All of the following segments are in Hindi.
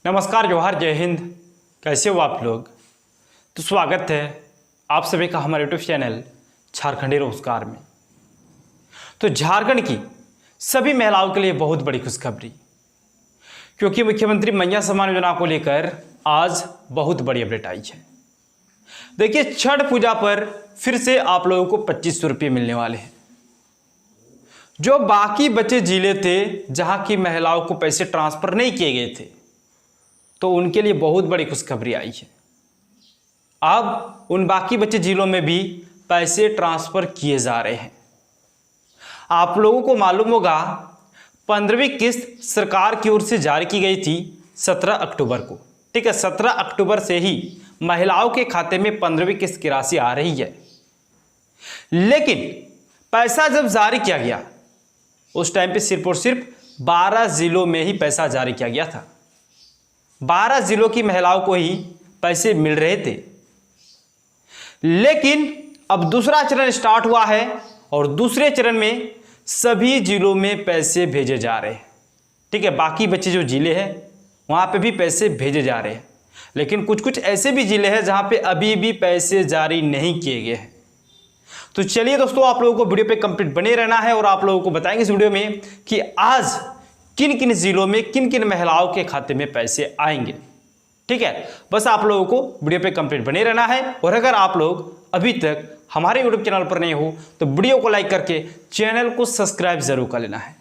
नमस्कार, जोहार, जय हिंद। कैसे हो आप लोग? तो स्वागत है आप सभी का हमारे यूट्यूब चैनल झारखंडी रोजगार में। तो झारखंड की सभी महिलाओं के लिए बहुत बड़ी खुशखबरी, क्योंकि मुख्यमंत्री मैया सम्मान योजना को लेकर आज बहुत बड़ी अपडेट आई है। देखिए, छठ पूजा पर फिर से आप लोगों को 2500 रुपये मिलने वाले हैं। जो बाकी बचे जिले थे जहां की महिलाओं को पैसे ट्रांसफर नहीं किए गए थे, तो उनके लिए बहुत बड़ी खुशखबरी आई है। अब उन बाकी बचे जिलों में भी पैसे ट्रांसफर किए जा रहे हैं। आप लोगों को मालूम होगा, 15वीं किस्त सरकार की ओर से जारी की गई थी 17 अक्टूबर को। ठीक है, 17 अक्टूबर से ही महिलाओं के खाते में 15वीं किस्त की राशि आ रही है। लेकिन पैसा जब जारी किया गया, उस टाइम पे सिर्फ और सिर्फ 12 जिलों में ही पैसा जारी किया गया था। 12 जिलों की महिलाओं को ही पैसे मिल रहे थे। लेकिन अब दूसरा चरण स्टार्ट हुआ है और दूसरे चरण में सभी जिलों में पैसे भेजे जा रहे हैं। ठीक है, बाकी बचे जो जिले हैं वहां पे भी पैसे भेजे जा रहे हैं। लेकिन कुछ कुछ ऐसे भी जिले हैं जहां पे अभी भी पैसे जारी नहीं किए गए हैं। तो चलिए दोस्तों, आप लोगों को वीडियो पे कंप्लीट बने रहना है और आप लोगों को बताएंगे इस वीडियो में कि आज किन किन जिलों में किन किन महिलाओं के खाते में पैसे आएंगे। ठीक है, बस आप लोगों को वीडियो पे कंप्लीट बने रहना है। और अगर आप लोग अभी तक हमारे यूट्यूब चैनल पर नहीं हो तो वीडियो को लाइक करके चैनल को सब्सक्राइब जरूर कर लेना है।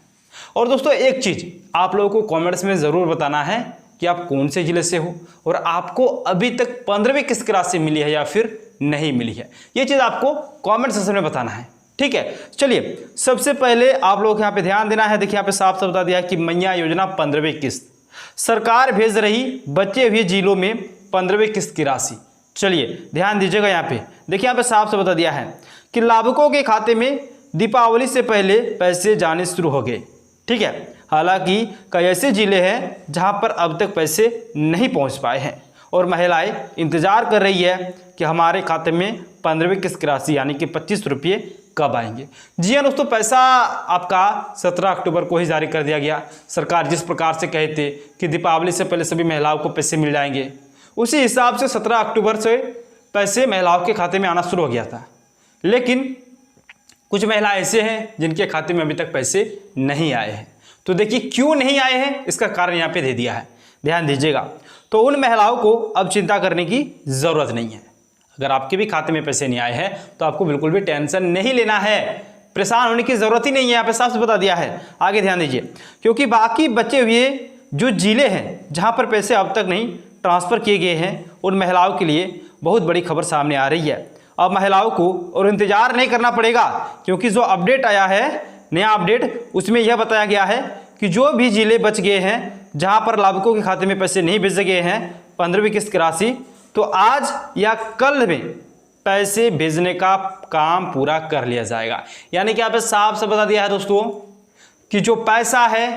और दोस्तों, एक चीज आप लोगों को कॉमेंट्स में जरूर बताना है कि आप कौन से जिले से हो और आपको अभी तक 15वीं किस्त की राशि मिली है या फिर नहीं मिली है। यह चीज आपको कमेंट सेक्शन में बताना है। ठीक है, चलिए सबसे पहले आप लोग यहाँ पे ध्यान देना है। देखिए, यहाँ पे साफ साफ बता दिया है कि मैया योजना 15वीं किस्त सरकार भेज रही बचे हुए जिलों में 15वीं किस्त की राशि। चलिए ध्यान दीजिएगा, यहाँ पे देखिए, यहाँ पे साफ साफ बता दिया है कि लाभुकों के खाते में दीपावली से पहले पैसे जाने शुरू हो गए। ठीक है, हालांकि कई ऐसे जिले हैं जहां पर अब तक पैसे नहीं पहुंच पाए हैं और महिलाएं इंतजार कर रही है कि हमारे खाते में 15वीं किस्त की राशि यानी कि 25 रुपये कब आएंगे। जी हाँ दोस्तों, पैसा आपका 17 अक्टूबर को ही जारी कर दिया गया। सरकार जिस प्रकार से कहे थे कि दीपावली से पहले सभी महिलाओं को पैसे मिल जाएंगे, उसी हिसाब से 17 अक्टूबर से पैसे महिलाओं के खाते में आना शुरू हो गया था। लेकिन कुछ महिलाएं ऐसे हैं जिनके खाते में अभी तक पैसे नहीं आए हैं। तो देखिए, क्यों नहीं आए हैं इसका कारण यहाँ पे दे दिया है, ध्यान दीजिएगा। तो उन महिलाओं को अब चिंता करने की जरूरत नहीं है। अगर आपके भी खाते में पैसे नहीं आए हैं तो आपको बिल्कुल भी टेंशन नहीं लेना है, परेशान होने की जरूरत ही नहीं है। यहाँ पे साफ बता दिया है। आगे ध्यान दीजिए, क्योंकि बाकी बचे हुए जो जिले हैं जहां पर पैसे अब तक नहीं ट्रांसफर किए गए हैं, उन महिलाओं के लिए बहुत बड़ी खबर सामने आ रही है। अब महिलाओं को और इंतजार नहीं करना पड़ेगा, क्योंकि जो अपडेट आया है, नया अपडेट, उसमें यह बताया गया है कि जो भी जिले बच गए हैं जहां पर लाभुकों के खाते में पैसे नहीं भेजे गए हैं 15वीं किस्त की राशि, तो आज या कल में पैसे भेजने का काम पूरा कर लिया जाएगा। यानी कि यहाँ पे साफ से बता दिया है दोस्तों कि जो पैसा है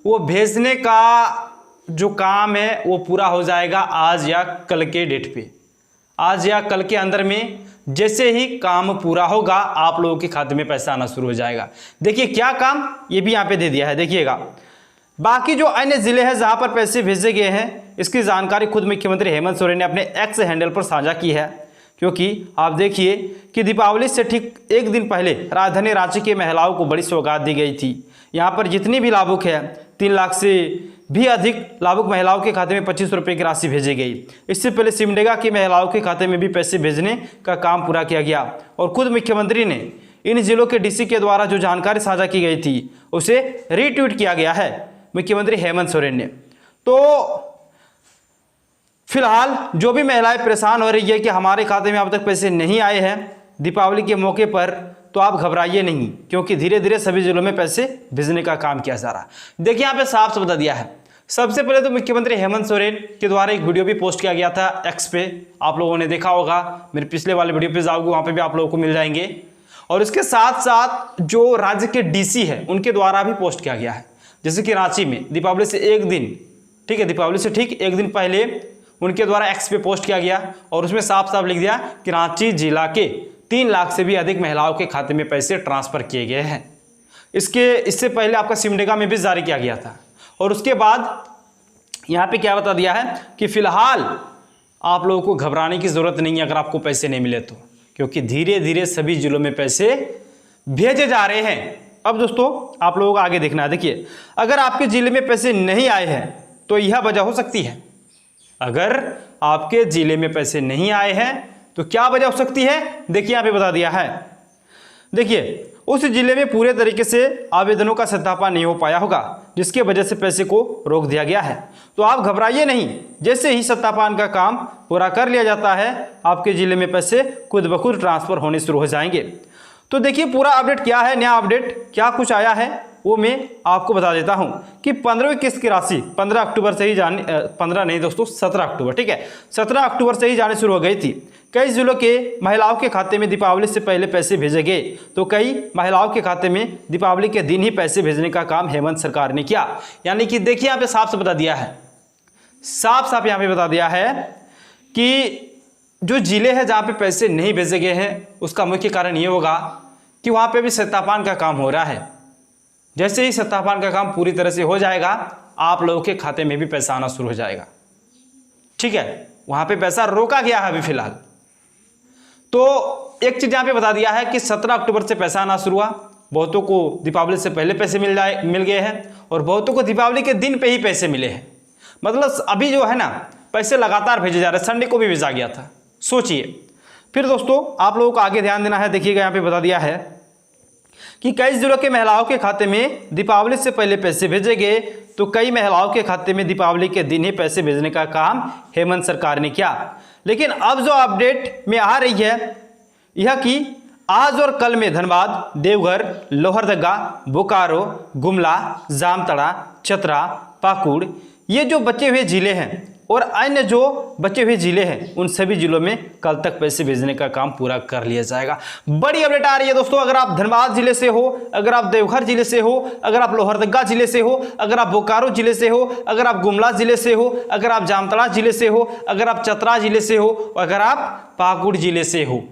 वो भेजने का जो काम है वो पूरा हो जाएगा आज या कल के डेट पे। आज या कल के अंदर में जैसे ही काम पूरा होगा, आप लोगों के खाते में पैसा आना शुरू हो जाएगा। देखिए क्या काम, ये भी यहाँ पे दे दिया है। देखिएगा, बाकी जो अन्य जिले हैं जहां पर पैसे भेजे गए हैं, इसकी जानकारी खुद मुख्यमंत्री हेमंत सोरेन ने अपने एक्स हैंडल पर साझा की है। क्योंकि आप देखिए कि दीपावली से ठीक एक दिन पहले राजधानी रांची की महिलाओं को बड़ी सौगात दी गई थी। यहाँ पर जितनी भी लाभुक है, 3 लाख से भी अधिक लाभुक महिलाओं के खाते में 25 रुपये की राशि भेजी गई। इससे पहले सिमडेगा की महिलाओं के खाते में भी पैसे भेजने का काम पूरा किया गया और खुद मुख्यमंत्री ने इन जिलों के डीसी के द्वारा जो जानकारी साझा की गई थी उसे रीट्वीट किया गया है मुख्यमंत्री हेमंत सोरेन ने। तो फिलहाल जो भी महिलाएं परेशान हो रही है कि हमारे खाते में अब तक पैसे नहीं आए हैं दीपावली के मौके पर, तो आप घबराइए नहीं, क्योंकि धीरे धीरे सभी जिलों में पैसे भेजने का काम किया जा रहा है। देखिए, यहाँ पे साफ से बता दिया है। सबसे पहले तो मुख्यमंत्री हेमंत सोरेन के द्वारा एक वीडियो भी पोस्ट किया गया था एक्स पे, आप लोगों ने देखा होगा। मेरे पिछले वाले वीडियो पे जाओगे, वहां पे भी आप लोगों को मिल जाएंगे। और इसके साथ साथ जो राज्य के डीसी है उनके द्वारा भी पोस्ट किया गया है। जैसे कि रांची में दीपावली से एक दिन, ठीक है, दीपावली से ठीक एक दिन पहले उनके द्वारा एक्स पे पोस्ट किया गया और उसमें साफ साफ लिख दिया कि रांची जिला के 3 लाख से भी अधिक महिलाओं के खाते में पैसे ट्रांसफर किए गए हैं। इससे पहले आपका सिमडेगा में भी जारी किया गया था और उसके बाद यहाँ पे क्या बता दिया है कि फिलहाल आप लोगों को घबराने की ज़रूरत नहीं है अगर आपको पैसे नहीं मिले तो, क्योंकि धीरे धीरे सभी जिलों में पैसे भेजे जा रहे हैं। अब दोस्तों आप लोगों को आगे देखना है। देखिए, अगर आपके जिले में पैसे नहीं आए हैं तो यह वजह हो सकती है। अगर आपके जिले में पैसे नहीं आए हैं तो क्या वजह हो सकती है, देखिए यहाँ पे बता दिया है। देखिए, उस जिले में पूरे तरीके से आवेदनों का सत्यापन नहीं हो पाया होगा, जिसकी वजह से पैसे को रोक दिया गया है। तो आप घबराइए नहीं, जैसे ही सत्यापन का काम पूरा कर लिया जाता है आपके जिले में पैसे खुद ब खुद ट्रांसफर होने शुरू हो जाएंगे। तो देखिए पूरा अपडेट क्या है, नया अपडेट क्या कुछ आया है वो मैं आपको बता देता हूं कि 15वीं किस्त की राशि 15 अक्टूबर से ही 15 नहीं दोस्तों 17 अक्टूबर, ठीक है, 17 अक्टूबर से ही जाने शुरू हो गई थी। कई जिलों के महिलाओं के खाते में दीपावली से पहले पैसे भेजे गए, तो कई महिलाओं के खाते में दीपावली के दिन ही पैसे भेजने का काम हेमंत सरकार ने किया। यानी कि देखिए यहाँ पे साफ से बता दिया है, साफ साफ यहाँ पे बता दिया है कि जो जिले हैं जहाँ पे पैसे नहीं भेजे गए हैं उसका मुख्य कारण ये होगा कि वहाँ पे भी सत्यापन का काम हो रहा है। जैसे ही सत्यापन का काम पूरी तरह से हो जाएगा आप लोगों के खाते में भी पैसा आना शुरू हो जाएगा, ठीक है। वहाँ पे पैसा रोका गया है अभी फिलहाल। तो एक चीज़ यहाँ पे बता दिया है कि 17 अक्टूबर से पैसा आना शुरू हुआ। बहुतों को दीपावली से पहले पैसे मिल गए हैं और बहुतों को दीपावली के दिन पे ही पैसे मिले हैं। मतलब अभी जो है ना पैसे लगातार भेजे जा रहे हैं, संडे को भी भेजा गया था, सोचिए। फिर दोस्तों आप लोगों को आगे ध्यान देना है। देखिएगा यहाँ पे बता दिया है कि कई जिलों के महिलाओं के खाते में दीपावली से पहले पैसे भेजे गए, तो कई महिलाओं के खाते में दीपावली के दिन ही पैसे भेजने का काम हेमंत सरकार ने किया। लेकिन अब जो अपडेट में आ रही है यह कि आज और कल में धनबाद, देवघर, लोहरदगा, बोकारो, गुमला, जामताड़ा, चतरा, पाकुड़ ये जो बचे हुए जिले हैं और अन्य जो बचे हुए जिले हैं उन सभी जिलों में कल तक पैसे भेजने का काम पूरा कर लिया जाएगा। बड़ी अपडेट आ रही है दोस्तों। अगर आप धनबाद जिले से हो, अगर आप देवघर जिले से हो, अगर आप लोहरदगा जिले से हो, अगर आप बोकारो जिले से हो, अगर आप गुमला जिले से हो, अगर आप जामताड़ा जिले से हो, अगर आप चतरा जिले से हो, अगर आप पाकुड़ जिले से हो,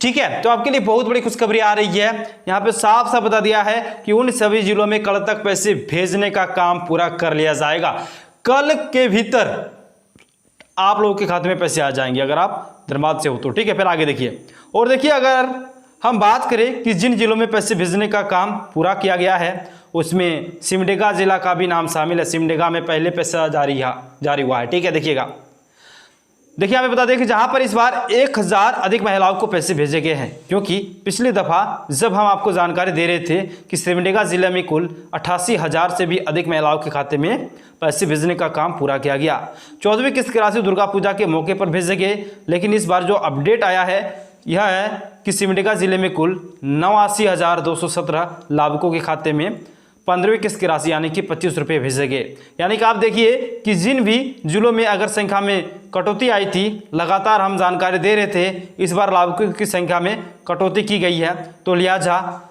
ठीक है, तो आपके लिए बहुत बड़ी खुशखबरी आ रही है। यहाँ पे साफ साफ बता दिया है कि उन सभी जिलों में कल तक पैसे भेजने का काम पूरा कर लिया जाएगा। कल के भीतर आप लोगों के खाते में पैसे आ जाएंगे अगर आप धनबाद से हो तो, ठीक है। फिर आगे देखिए, और देखिए अगर हम बात करें कि जिन जिलों में पैसे भेजने का काम पूरा किया गया है उसमें सिमडेगा जिला का भी नाम शामिल है। सिमडेगा में पहले पैसा जारी हुआ है, ठीक है। देखिए हमें बता दें कि जहां पर इस बार 1000 अधिक महिलाओं को पैसे भेजे गए हैं, क्योंकि पिछली दफा जब हम आपको जानकारी दे रहे थे कि सिमडेगा जिले में कुल 88,000 से भी अधिक महिलाओं के खाते में पैसे भेजने का काम पूरा किया गया। 14वीं किस्त की राशि दुर्गा पूजा के मौके पर भेजे गए। लेकिन इस बार जो अपडेट आया है यह है कि सिमडेगा जिले में कुल 89,217 लाभुकों के खाते में 15वीं किस्त की राशि यानी कि 25 रुपये भेजे गए। यानी कि आप देखिए कि जिन भी जिलों में अगर संख्या में कटौती आई थी, लगातार हम जानकारी दे रहे थे, इस बार लाभुकों की संख्या में कटौती की गई है। तो लिहाजा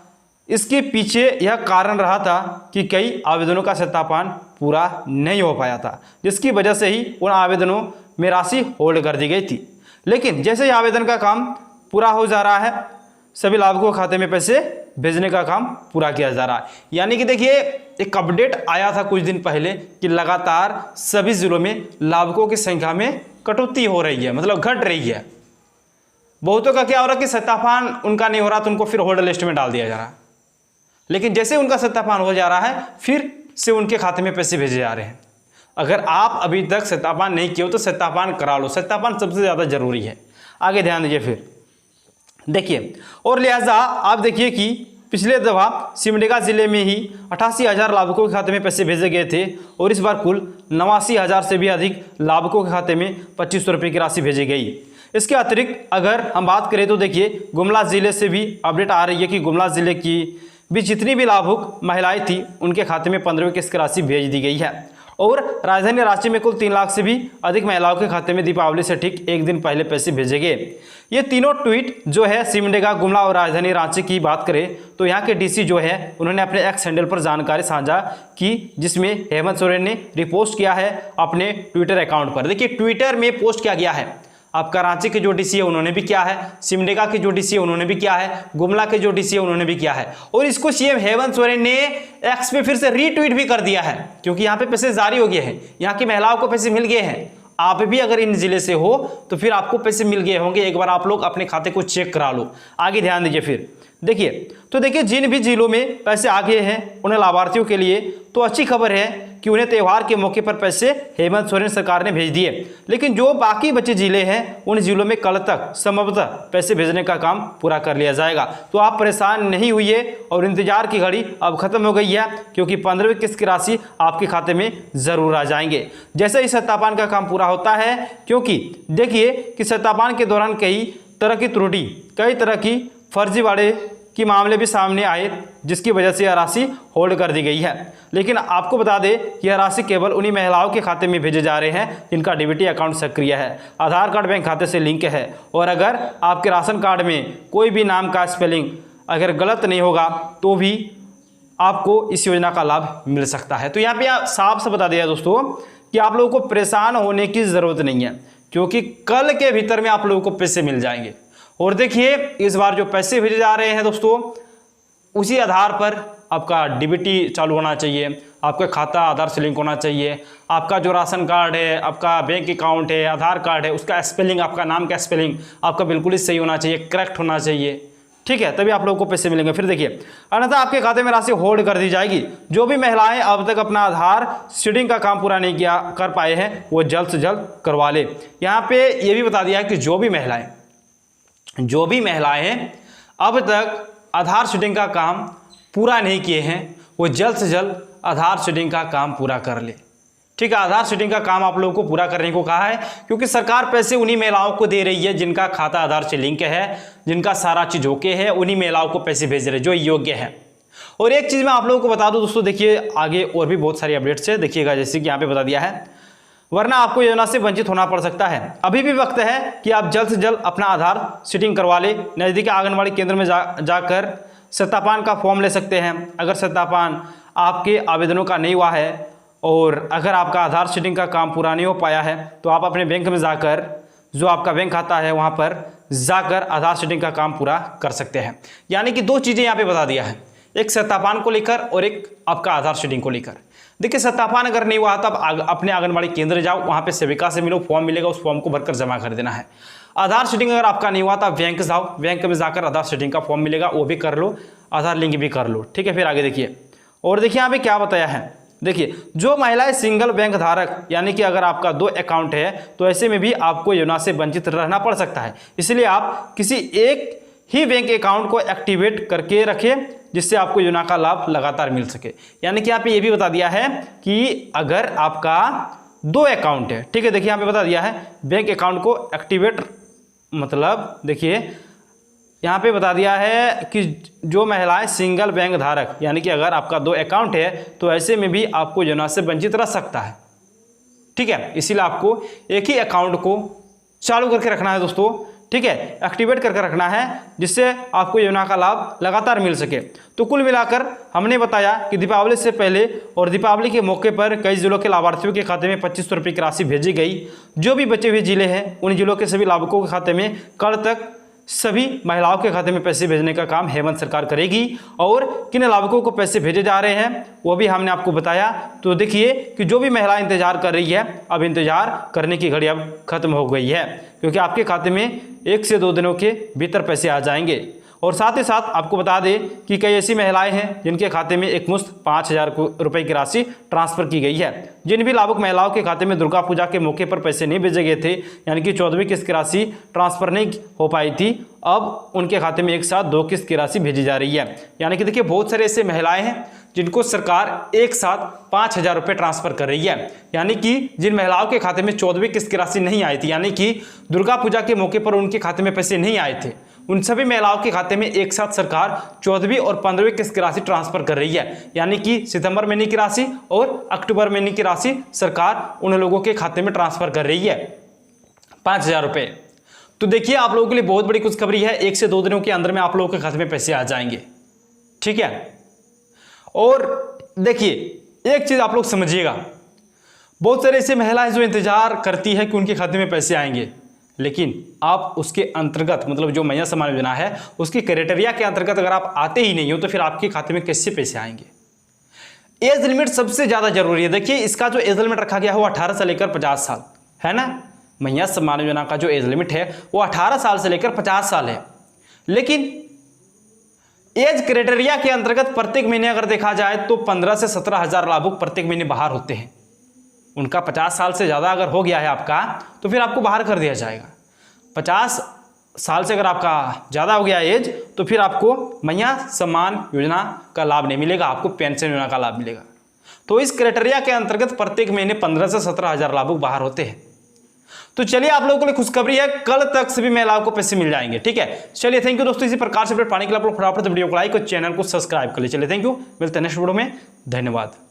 इसके पीछे यह कारण रहा था कि कई आवेदनों का सत्यापन पूरा नहीं हो पाया था, जिसकी वजह से ही उन आवेदनों में राशि होल्ड कर दी गई थी। लेकिन जैसे ही आवेदन का काम पूरा हो जा रहा है सभी लाभुकों के खाते में पैसे भेजने का काम पूरा किया जा रहा है। यानी कि देखिए एक अपडेट आया था कुछ दिन पहले कि लगातार सभी जिलों में लाभुकों की संख्या में कटौती हो रही है, मतलब घट रही है। बहुतों का क्या हो रहा है कि सत्यापन उनका नहीं हो रहा तो उनको फिर होल्ड लिस्ट में डाल दिया जा रहा है। लेकिन जैसे उनका सत्यापन हो जा रहा है फिर से उनके खाते में पैसे भेजे जा रहे हैं। अगर आप अभी तक सत्यापन नहीं किए हो तो सत्यापन करा लो, सत्यापन सबसे ज़्यादा जरूरी है। आगे ध्यान दीजिए फिर देखिए, और लिहाजा आप देखिए कि पिछले दफा सिमडेगा जिले में ही 88,000 लाभुकों के खाते में पैसे भेजे गए थे और इस बार कुल 89,000 से भी अधिक लाभुकों के खाते में 25 रुपये की राशि भेजी गई। इसके अतिरिक्त अगर हम बात करें तो देखिए गुमला जिले से भी अपडेट आ रही है कि गुमला जिले की भी जितनी भी लाभुक महिलाएं थी उनके खाते में 15वीं किस्त की राशि भेज दी गई है। और राजधानी रांची में कुल 3 लाख से भी अधिक महिलाओं के खाते में दीपावली से ठीक एक दिन पहले पैसे भेजे गए। ये तीनों ट्वीट जो है सिमडेगा, गुमला और राजधानी रांची की बात करें तो यहाँ के डीसी जो है उन्होंने अपने एक्स हैंडल पर जानकारी साझा की, जिसमें हेमंत सोरेन ने रिपोस्ट किया है अपने ट्विटर अकाउंट पर। देखिए ट्विटर में पोस्ट किया गया है, आपका रांची के जो डीसी है उन्होंने भी किया है, सिमडेगा के जो डीसी है उन्होंने भी किया है, गुमला के जो डीसी है उन्होंने भी किया है। और इसको सीएम हेमंत सोरेन ने एक्स पे फिर से रीट्वीट भी कर दिया है, क्योंकि यहाँ पे पैसे जारी हो गए हैं, यहाँ की महिलाओं को पैसे मिल गए हैं। आप भी अगर इन जिले से हो तो फिर आपको पैसे मिल गए होंगे, एक बार आप लोग अपने खाते को चेक करा लो। आगे ध्यान दीजिए फिर देखिए, तो देखिए जिन भी जिलों में पैसे आ गए हैं उन लाभार्थियों के लिए तो अच्छी खबर है कि उन्हें त्यौहार के मौके पर पैसे हेमंत सोरेन सरकार ने भेज दिए। लेकिन जो बाकी बचे जिले हैं उन जिलों में कल तक संभवतः पैसे भेजने का काम पूरा कर लिया जाएगा। तो आप परेशान नहीं हुइए और इंतजार की घड़ी अब खत्म हो गई है, क्योंकि 15वीं किस्त की राशि आपके खाते में जरूर आ जाएंगे जैसे ही सत्यापन का काम पूरा होता है। क्योंकि देखिए कि सत्यापन के दौरान कई तरह की त्रुटि, कई तरह की फर्जीवाड़े की मामले भी सामने आए, जिसकी वजह से यह राशि होल्ड कर दी गई है। लेकिन आपको बता दें कि यह राशि केवल उन्हीं महिलाओं के खाते में भेजे जा रहे हैं जिनका डीबीटी अकाउंट सक्रिय है, आधार कार्ड बैंक खाते से लिंक है, और अगर आपके राशन कार्ड में कोई भी नाम का स्पेलिंग अगर गलत नहीं होगा तो भी आपको इस योजना का लाभ मिल सकता है। तो यहाँ पे साफ से बता दिया दोस्तों कि आप लोगों को परेशान होने की ज़रूरत नहीं है, क्योंकि कल के भीतर में आप लोगों को पैसे मिल जाएंगे। और देखिए इस बार जो पैसे भेजे जा रहे हैं दोस्तों, उसी आधार पर आपका डीबीटी चालू होना चाहिए, आपका खाता आधार से लिंक होना चाहिए, आपका जो राशन कार्ड है, आपका बैंक अकाउंट है, आधार कार्ड है, उसका स्पेलिंग, आपका नाम का स्पेलिंग आपका बिल्कुल ही सही होना चाहिए, करेक्ट होना चाहिए, ठीक है, तभी आप लोगों को पैसे मिलेंगे। फिर देखिए, अन्यथा आपके खाते में राशि होल्ड कर दी जाएगी। जो भी महिलाएं अब तक अपना आधार सीडिंग का काम पूरा नहीं कर पाए हैं वो जल्द से जल्द करवा ले। यहाँ पे ये भी बता दिया है कि जो भी महिलाएं अब तक आधार सीडिंग का काम पूरा नहीं किए हैं वो जल्द से जल्द आधार सीडिंग का काम पूरा कर ले। ठीक है, आधार सीडिंग का काम आप लोगों को पूरा करने को कहा है, क्योंकि सरकार पैसे उन्हीं महिलाओं को दे रही है जिनका खाता आधार से लिंक है, जिनका सारा चीज ओके है, उन्हीं महिलाओं को पैसे भेज रहे हैं जो योग्य है। और एक चीज मैं आप लोगों को बता दूं दोस्तों, देखिए आगे और भी बहुत सारी अपडेट्स है, देखिएगा जैसे कि यहाँ पे बता दिया है, वरना आपको योजना से वंचित होना पड़ सकता है। अभी भी वक्त है कि आप जल्द से जल्द अपना आधार सीडिंग करवा ले। नज़दीकी आंगनबाड़ी केंद्र में जाकर सत्यापन का फॉर्म ले सकते हैं। अगर सत्यापन आपके आवेदनों का नहीं हुआ है और अगर आपका आधार सीडिंग का काम पूरा नहीं हो पाया है तो आप अपने बैंक में जाकर, जो आपका बैंक खाता है वहाँ पर जाकर आधार सीडिंग का काम पूरा कर सकते हैं। यानी कि दो चीज़ें यहाँ पे बता दिया है, एक सत्यापन को लेकर और एक आपका आधार सीडिंग को लेकर। देखिए सत्यापन अगर नहीं हुआ तब अपने आंगनबाड़ी केंद्र जाओ, वहाँ पे सेविका से मिलो, फॉर्म मिलेगा, उस फॉर्म को भरकर जमा कर देना है। आधार सीडिंग अगर आपका नहीं हुआ तो बैंक जाओ, बैंक में जाकर आधार सीडिंग का फॉर्म मिलेगा, वो भी कर लो, आधार लिंक भी कर लो। ठीक है, फिर आगे देखिए, और देखिए यहाँ पे क्या बताया है। देखिए जो महिलाएं सिंगल बैंक धारक, यानी कि अगर आपका 2 अकाउंट है तो ऐसे में भी आपको योजना से वंचित रहना पड़ सकता है। इसलिए आप किसी एक ही बैंक अकाउंट को एक्टिवेट करके रखें, जिससे आपको योजना का लाभ लगातार मिल सके। यानी कि यहाँ पे ये भी बता दिया है कि अगर आपका 2 अकाउंट है, ठीक है, देखिए यहाँ पे बता दिया है बैंक अकाउंट को एक्टिवेट, मतलब देखिए यहाँ पे बता दिया है कि जो महिलाएं सिंगल बैंक धारक, यानी कि अगर आपका 2 अकाउंट है तो ऐसे में भी आपको योजना से वंचित रह सकता है। ठीक है, इसीलिए आपको एक ही अकाउंट को चालू करके रखना है दोस्तों। ठीक है, एक्टिवेट करके रखना है, जिससे आपको योजना का लाभ लगातार मिल सके। तो कुल मिलाकर हमने बताया कि दीपावली से पहले और दीपावली के मौके पर कई जिलों के लाभार्थियों के खाते में 2500 रुपये की राशि भेजी गई। जो भी बचे हुए जिले हैं उन जिलों के सभी लाभुकों के खाते में कल तक सभी महिलाओं के खाते में पैसे भेजने का काम हेमंत सरकार करेगी। और किन लाभुकों को पैसे भेजे जा रहे हैं वो भी हमने आपको बताया। तो देखिए कि जो भी महिला इंतजार कर रही है, अब इंतजार करने की घड़ी अब खत्म हो गई है, क्योंकि आपके खाते में 1 से 2 दिनों के भीतर पैसे आ जाएंगे। और साथ ही साथ आपको बता दें कि कई ऐसी महिलाएं हैं जिनके खाते में एकमुश्त 5000 रुपये की राशि ट्रांसफर की गई है। जिन भी लाभुक महिलाओं के खाते में दुर्गा पूजा के मौके पर पैसे नहीं भेजे गए थे, यानी कि 14वीं किस्त की राशि ट्रांसफर नहीं हो पाई थी, अब उनके खाते में एक साथ 2 किस्त की राशि भेजी जा रही है। यानी कि देखिए बहुत सारे ऐसे महिलाएं हैं जिनको सरकार एक साथ 5000 रुपये ट्रांसफर कर रही है। यानी कि जिन महिलाओं के खाते में 14वीं किस्त की राशि नहीं आई थी, यानी कि दुर्गा पूजा के मौके पर उनके खाते में पैसे नहीं आए थे, उन सभी महिलाओं के खाते में एक साथ सरकार 14वीं और 15वीं किस्त की राशि ट्रांसफर कर रही है। यानी कि सितंबर महीने की राशि और अक्टूबर महीने की राशि सरकार उन लोगों के खाते में ट्रांसफर कर रही है 5000 रुपये। तो देखिए आप लोगों के लिए बहुत बड़ी खुशखबरी है, 1 से 2 दिनों के अंदर में आप लोगों के खाते में पैसे आ जाएंगे। ठीक है, और देखिए एक चीज आप लोग समझिएगा, बहुत सारे ऐसे महिलाएं जो इंतजार करती है कि उनके खाते में पैसे आएंगे, लेकिन आप उसके अंतर्गत मतलब जो मैया सम्मान योजना है उसकी क्राइटेरिया के अंतर्गत अगर आप आते ही नहीं हो तो फिर आपके खाते में कैसे पैसे आएंगे। एज लिमिट सबसे ज़्यादा जरूरी है। देखिए इसका जो एज लिमिट रखा गया है वो 18 से लेकर 50 साल है ना। मैया सम्मान योजना का जो एज लिमिट है वो 18 साल से लेकर 50 साल है। लेकिन एज क्राइटेरिया के अंतर्गत प्रत्येक महीने अगर देखा जाए तो 15 से 17 हज़ार लाभुक प्रत्येक महीने बाहर होते हैं। उनका 50 साल से ज़्यादा अगर हो गया है आपका तो फिर आपको बाहर कर दिया जाएगा। 50 साल से अगर आपका ज़्यादा हो गया एज तो फिर आपको मैया सम्मान योजना का लाभ नहीं मिलेगा, आपको पेंशन योजना का लाभ मिलेगा। तो इस क्राइटेरिया के अंतर्गत प्रत्येक महीने 15 से 17 हज़ार लाभुक बाहर होते हैं। तो चलिए आप लोगों के लिए खुशखबरी है, कल तक सभी महिलाओं को पैसे मिल जाएंगे। ठीक है, चलिए थैंक यू दोस्तों। इसी प्रकार से अपडेट पाने के लिए आप लोग फटाफट वीडियो को लाइक और चैनल को सब्सक्राइब कर लीजिए। चलिए थैंक यू, मिलते हैं नेक्स्ट वीडियो में। धन्यवाद।